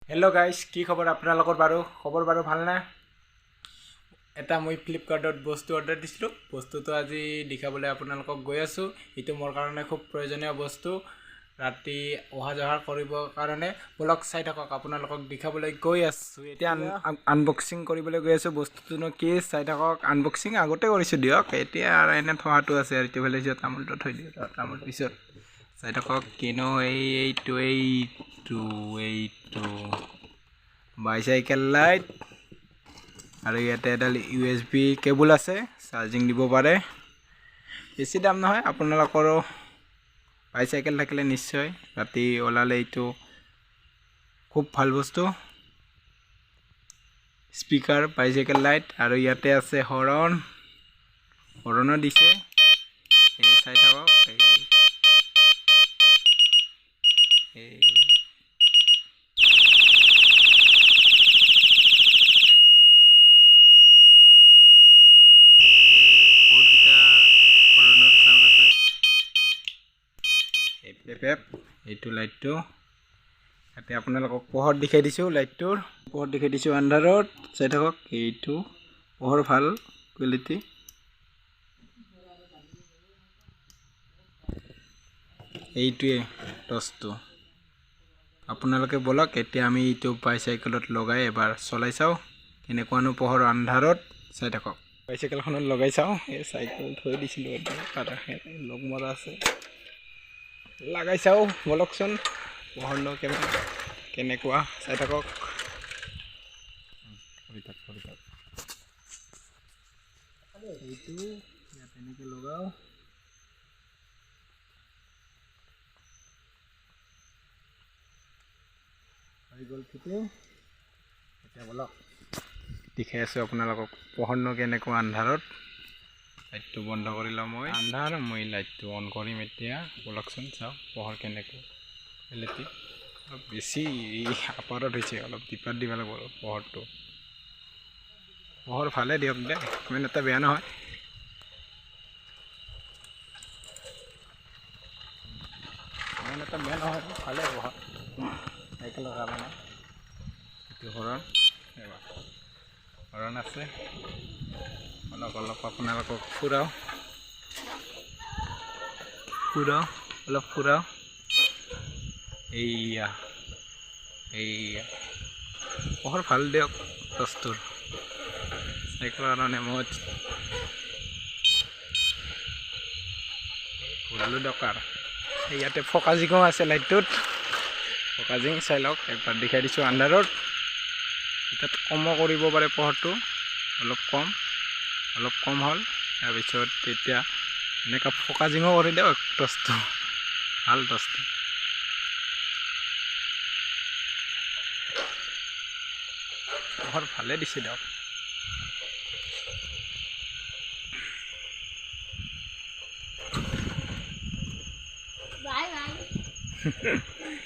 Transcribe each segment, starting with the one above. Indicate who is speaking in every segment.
Speaker 1: Hello' guys, কি খবৰ আপোনালোকৰ বাৰু? খবৰ বাৰু ভালনে? এটা মই ফ্লিপকাৰ্টত বস্তু অৰ্ডাৰ দিছিলোঁ। বস্তুটো আজি দেখাবলৈ আপোনালোকক গৈ আছোঁ। এইটো মোৰ কাৰণে খুব প্ৰয়োজনীয় বস্তু। ৰাতি অহা যোৱা কৰিবৰ কাৰণে ব্লগ চাই থাকক, আপোনালোকক দেখাবলৈ গৈ আছোঁ। এতিয়া আনবক্সিং কৰিবলৈ গৈ আছোঁ। বস্তুটোনো কি চাই থাকক। আনবক্সিং আগতে কৰিছোঁ দিয়ক, এতিয়া আৰু এনে থোৱাটো আছে আৰু এইটো ভালে তামোলটো থৈ দিওঁ। তামোল পিছত চাই থাকক কিনো এইটো বাইচাইকেল লাইট আৰু ইয়াতে এডাল USB কেবল আছে, চাৰ্জিং দিব পাৰে। বেছি দাম নহয়, আপোনালোকৰো বাইচাইকেল থাকিলে নিশ্চয় ৰাতি ওলালে এইটো খুব ভাল বস্তু। স্পিকাৰ, বাইচাইকেল লাইট আৰু ইয়াতে আছে হৰণো দিছে। এই চাই থাকক, এইটো লাইটটো ইয়াতে আপোনালোকক পোহৰ দেখাই দিছোঁ। লাইটটোৰ পোহৰ দেখাই দিছোঁ আন্ধাৰত। চাই থাকক, এইটো পোহৰ ভাল কোৱালিটি। এইটোৱে টৰ্চটো। আপোনালোকে বলক, এতিয়া আমি এইটো বাইচাইকেলত লগাই এবাৰ চলাই চাওঁ কেনেকুৱানো পোহৰ আন্ধাৰত। চাই থাকক, বাইচাইকেলখনত লগাই চাওঁ। এই চাইকেল থৈ দিছিলোঁ, লগ মৰা আছে, লগাই চাওঁ বলকচোন পোহৰনো কেনেকুৱা। চাই থাকক, এইটো ইয়াত এনেকৈ লগাওঁ। হৈ গ'ল ফিটিং। এতিয়া বলক দেখাই আছোঁ আপোনালোকক পোহৰনো কেনেকুৱা আন্ধাৰত। লাইটটো বন্ধ কৰি লওঁ মই। আন্ধাৰ, মই লাইটটো অন কৰিম এতিয়া। বলকচোন চাওঁ পোহৰ কেনেকুৱা কোৱালিটি। অলপ বেছি আপাৰত হৈছে, অলপ ডিপাত দিব লাগিব পোহৰটো। পোহৰ ভালে দিয়ক দে, ইমান এটা বেয়া নহয়। ইমান এটা বেয়া নহয়, ভালে পোহৰ চাইকেলৰ কাৰণে। এইটো হৰণ আছে। অলপ আপোনালোকক ফুৰাওঁ, অলপ ফুৰাওঁ। এইয়া পোহৰ ভাল দিয়ক বস্তুৰ চাইকেলৰ কাৰণে। মই ঘূৰালোঁ দৰকাৰ। ইয়াতে ফকাজিঙো আছে লাইটটোত, ফকাজিং চাই লওক একবাৰ দেখাই দিছোঁ আন্ধাৰত। তাত কমো কৰিব পাৰে পোহৰটো, অলপ কম হ'ল। তাৰপিছত এতিয়া এনেকুৱা ফকাজিঙো কৰি দিয়ক টৰ্চটো, ভাল টৰ্চটো। পোহৰ ভালে দিছে দিয়ক।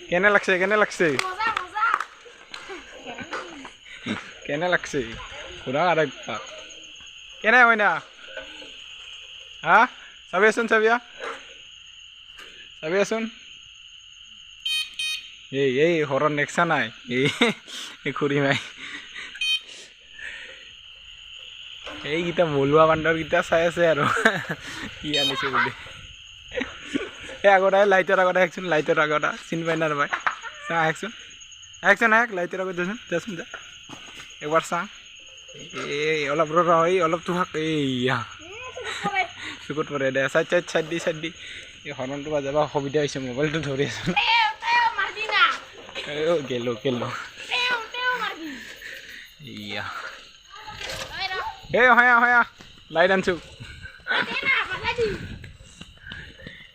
Speaker 1: কেনে লাগছে ঘূৰা আৰু একপাক। কেনে হয় না? হা চাবিয়াচোন, চাবিয়াচোন। এই হৰণ দেখছা নাই? এই খুৰী মাই এইকেইটা মলুৱা বান্দৰকেইটা চাই আছে আৰু কি আনিছে বুলি। এই আগত লাইটৰ আগত আহকচোন, লাইটৰ আগত চিনি পাই না পাই? আহকচোন, লাইটৰ আগত যাচোন যা একবাৰ চা। এই অলপ অলপ তোহাক এইয়া চকুত পৰে দে। চাইড দি এই হৰণটো বাজাব অসুবিধা হৈছে। মোবাইলটো ধৰি আছোঁ। গেলো ইয়া হয়া লাইট আনছো।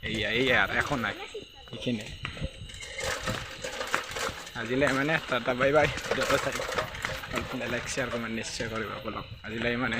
Speaker 1: এইয়া এখন নাই এইখিনি। আজিলৈ মানে টাটা বাই বাই। যত চাই লাইক শ্বেয়াৰ কমেণ্ট নিশ্চয় কৰিব বলক। আজিলৈ মানে